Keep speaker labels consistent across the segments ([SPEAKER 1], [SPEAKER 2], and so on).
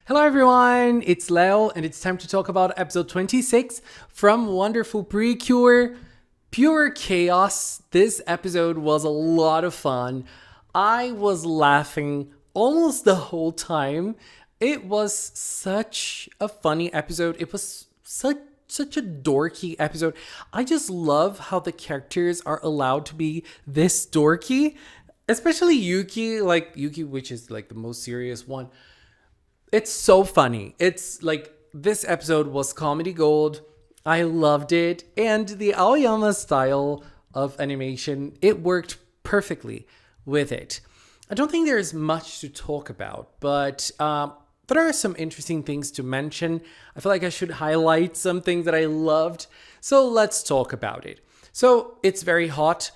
[SPEAKER 1] Hello everyone, it's Leo and it's time to talk about episode 26 from wonderful PreCure, Pure Chaos. This episode was a lot of fun. I was laughing almost the whole time. It was such a funny episode. It was such a dorky episode. I just love how the characters are allowed to be this dorky, especially Yuki, which is like the most serious one. It's so funny. It's like this episode was comedy gold. I loved it. And the Aoyama style of animation, it worked perfectly with it. I don't think there's much to talk about, but there are some interesting things to mention. I feel like I should highlight some things that I loved. So let's talk about it. So it's very hot.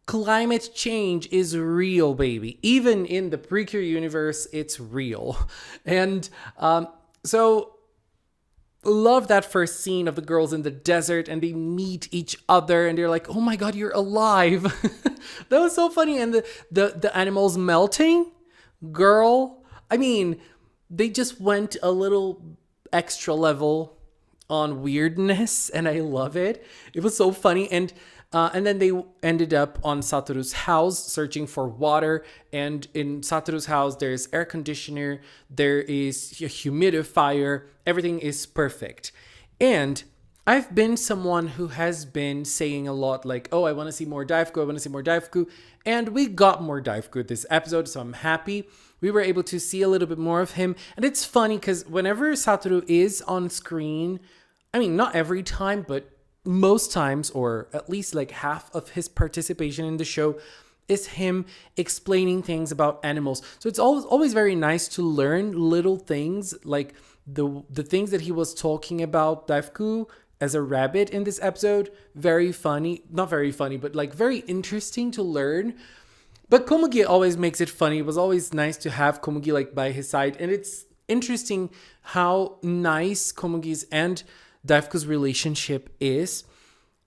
[SPEAKER 1] Climate change is real, baby. Even in the PreCure universe, it's real. And so love that first scene of the girls in the desert and they meet each other and they're like, oh my god, you're alive. That was so funny. And the animals melting, girl. I mean, they just went a little extra level on weirdness and I love it. It was so funny. And then they ended up on Satoru's house searching for water. And in Satoru's house, there's air conditioner, there is a humidifier, everything is perfect. And I've been someone who has been saying a lot like, oh, I want to see more Daifuku, I want to see more Daifuku. And we got more Daifuku this episode, so I'm happy. We were able to see a little bit more of him. And it's funny because whenever Satoru is on screen, I mean, not every time, but most times, or at least like half of his participation in the show is him explaining things about animals. So it's always very nice to learn little things like the things that he was talking about Daifuku as a rabbit in this episode. Very funny, not very funny, but like very interesting to learn. But Komugi always makes it funny. It was always nice to have Komugi like by his side, and it's interesting how nice Komugi's and Daifuku's relationship is.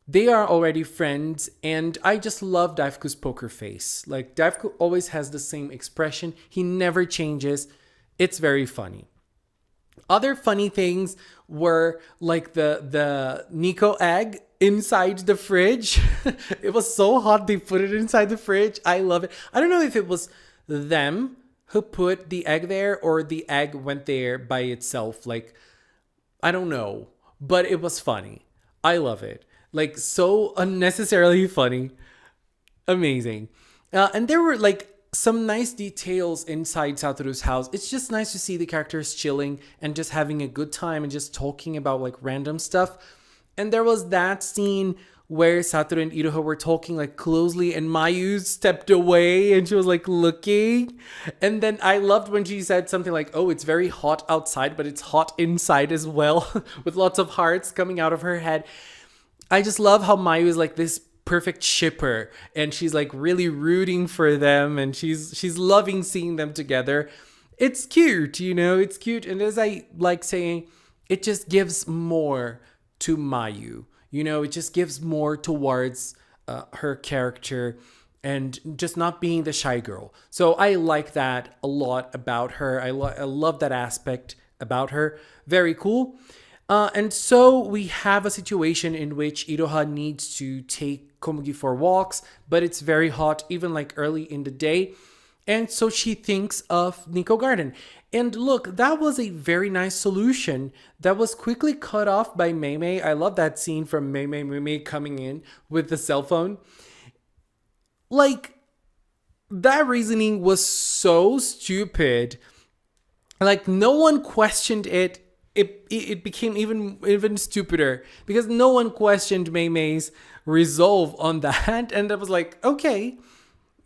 [SPEAKER 1] They are already friends, and I just love Daifuku's poker face. Like, Daifuku always has the same expression. He never changes. It's very funny. Other funny things were like the Nico egg inside the fridge. It was so hot they put it inside the fridge. I love it. I don't know if it was them who put the egg there or the egg went there by itself. Like, I don't know. But it was funny. I love it. Like, so unnecessarily funny. Amazing. And there were like some nice details inside Satoru's house. It's just nice to see the characters chilling and just having a good time and just talking about like random stuff. And there was that scene where Satoru and Iroha were talking like closely and Mayu stepped away and she was like looking. And then I loved when she said something like, oh, it's very hot outside, but it's hot inside as well, with lots of hearts coming out of her head. I just love how Mayu is like this perfect shipper and she's like really rooting for them and she's loving seeing them together. It's cute, it's cute. And as I like saying, it just gives more to Mayu. It just gives more towards her character and just not being the shy girl. So I like that a lot about her. I love that aspect about her. Very cool. And so we have a situation in which Iroha needs to take Komugi for walks, but it's very hot, even like early in the day. And so she thinks of Nico Garden. And look, that was a very nice solution that was quickly cut off by Mei. I love that scene from Mei coming in with the cell phone. Like, that reasoning was so stupid. Like, no one questioned it. It became even stupider because no one questioned Mei's resolve on that. And I was like, okay,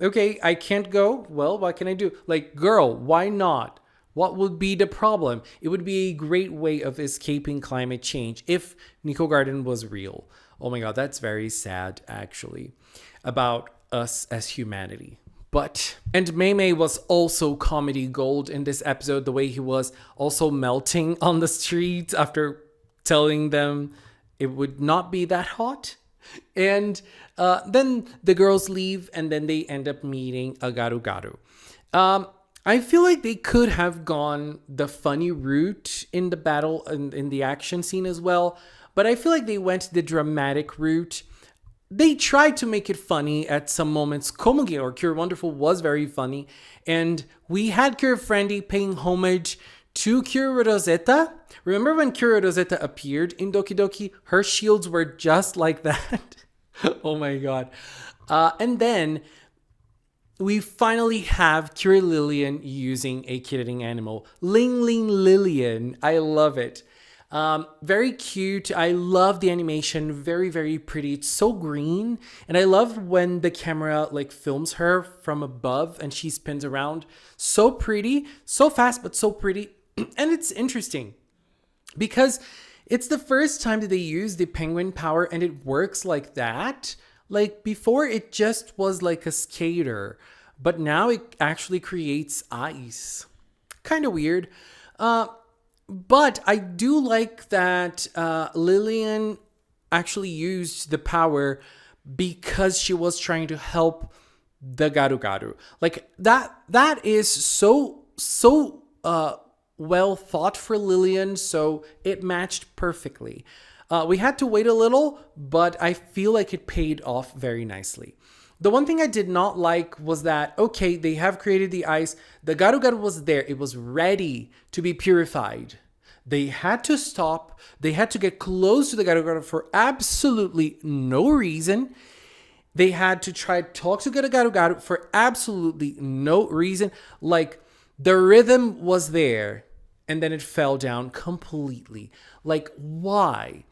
[SPEAKER 1] I can't go. Well, what can I do? Like, girl, why not? What would be the problem? It would be a great way of escaping climate change if Nico Garden was real. Oh my god, that's very sad, actually, about us as humanity. And Mei was also comedy gold in this episode, the way he was also melting on the streets after telling them it would not be that hot. And then the girls leave and then they end up meeting a Garu Garu. I feel like they could have gone the funny route in the battle and in the action scene as well, but I feel like they went the dramatic route. They tried to make it funny at some moments. Komugi or Cure Wonderful was very funny, and we had Cure Friendly paying homage to Cure Rosetta. Remember when Cure Rosetta appeared in Doki Doki? Her shields were just like that. Oh my god. And then we finally have Cure Lillian using a kid-eating animal. Ling Ling Lillian. I love it. Very cute. I love the animation. Very, very pretty. It's so green. And I love when the camera like films her from above and she spins around. So pretty. So fast, but so pretty. And it's interesting because it's the first time that they use the penguin power and it works like that. Like before, it just was like a skater, but now it actually creates ice. Kind of weird. But I do like that Lillian actually used the power because she was trying to help the Garu Garu. Like that is so well thought for Lillian, so it matched perfectly. We had to wait a little, but I feel like it paid off very nicely. The one thing I did not like was that, okay, they have created the ice. The Garu Garu was there. It was ready to be purified. They had to stop. They had to get close to the Garu Garu for absolutely no reason. They had to try to talk to the Garu Garu for absolutely no reason. Like, the rhythm was there, and then it fell down completely. Like, why?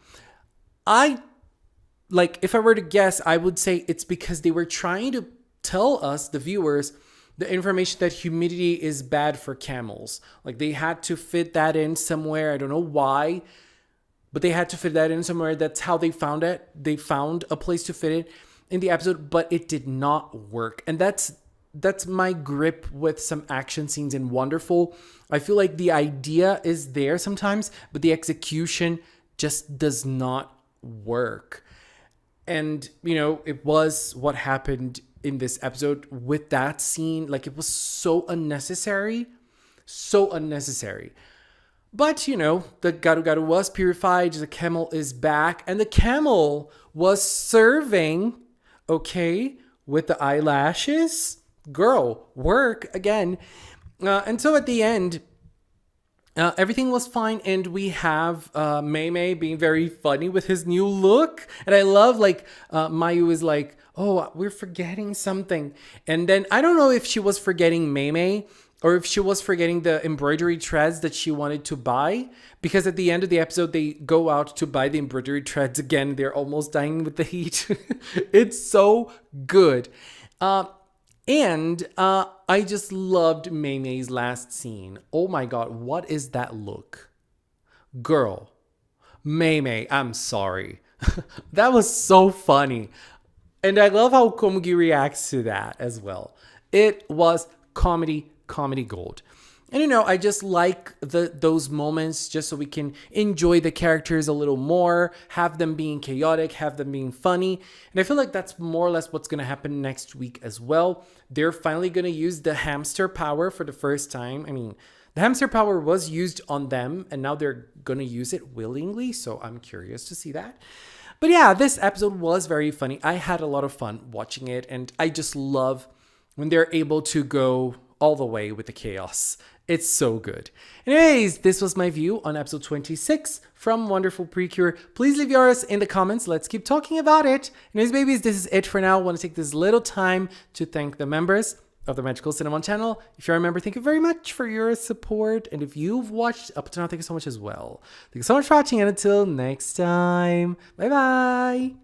[SPEAKER 1] If I were to guess, I would say it's because they were trying to tell us, the viewers, the information that humidity is bad for camels. Like they had to fit that in somewhere. I don't know why, but they had to fit that in somewhere. That's how they found it. They found a place to fit it in the episode, but it did not work. And that's my grip with some action scenes in Wonderful. I feel like the idea is there sometimes, but the execution just does not work. And, you know, it was what happened in this episode with that scene. Like, it was so unnecessary. So unnecessary. But, you know, the Garu Garu was purified. The camel is back. And the camel was serving, okay, with the eyelashes. Girl, work again. And so at the end, everything was fine, and we have Mei Mei being very funny with his new look. And I love, like, Mayu is like, oh, we're forgetting something. And then I don't know if she was forgetting Mei Mei or if she was forgetting the embroidery threads that she wanted to buy. Because at the end of the episode, they go out to buy the embroidery threads again. They're almost dying with the heat. It's so good. And I just loved Mei Mei's last scene. Oh my god, what is that look? Girl, Mei Mei, I'm sorry. That was so funny. And I love how Komugi reacts to that as well. It was comedy gold. And, you know, I just like those moments just so we can enjoy the characters a little more, have them being chaotic, have them being funny. And I feel like that's more or less what's going to happen next week as well. They're finally going to use the hamster power for the first time. I mean, the hamster power was used on them, and now they're going to use it willingly. So I'm curious to see that. But yeah, this episode was very funny. I had a lot of fun watching it, and I just love when they're able to go all the way with the chaos. It's so good. Anyways, this was my view on episode 26 from Wonderful PreCure. Please leave yours in the comments. Let's keep talking about it. Anyways, babies, this is it for now. I want to take this little time to thank the members of the Magical Cinnamon channel. If you're a member, thank you very much for your support. And if you've watched up to now, thank you so much as well. Thank you so much for watching, and until next time, bye-bye.